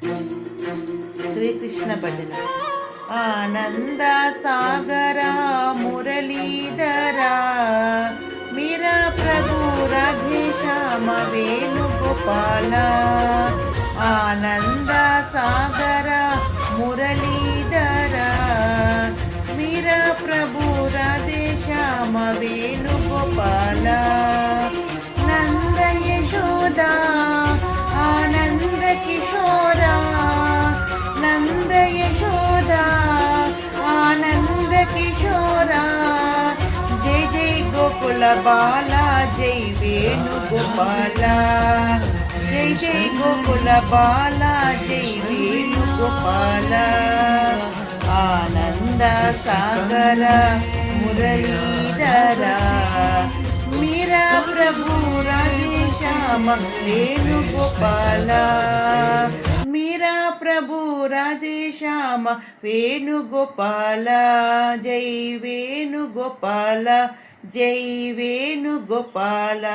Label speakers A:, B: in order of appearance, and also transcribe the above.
A: శ్రీకృష్ణ భజన. ఆనంద సాగర మురళీధరా మీరా ప్రభు రాధే శ్యామ వేణుగోపాల. ఆనంద సాగర మురళీధరా మీరా ప్రభు రాధే శ్యామ వేణుగోపాల. నంద యశోదా ఆనంద కిశోరా నంద యశోదా ఆనంద కిశోరా. జై జై గోకుల బాల జై వేణుగోపాల. జై జై గోకుల బాల జై వేణుగోపాల. ఆనంద సాగర మురళీధరా మీరా ప్రభు రాధే శ్యామ వేణుగోపాల. మీరా ప్రభు రాధే శ్యామ వేణుగోపాల. జై వేణుగోపాల జై వేణుగోపాల.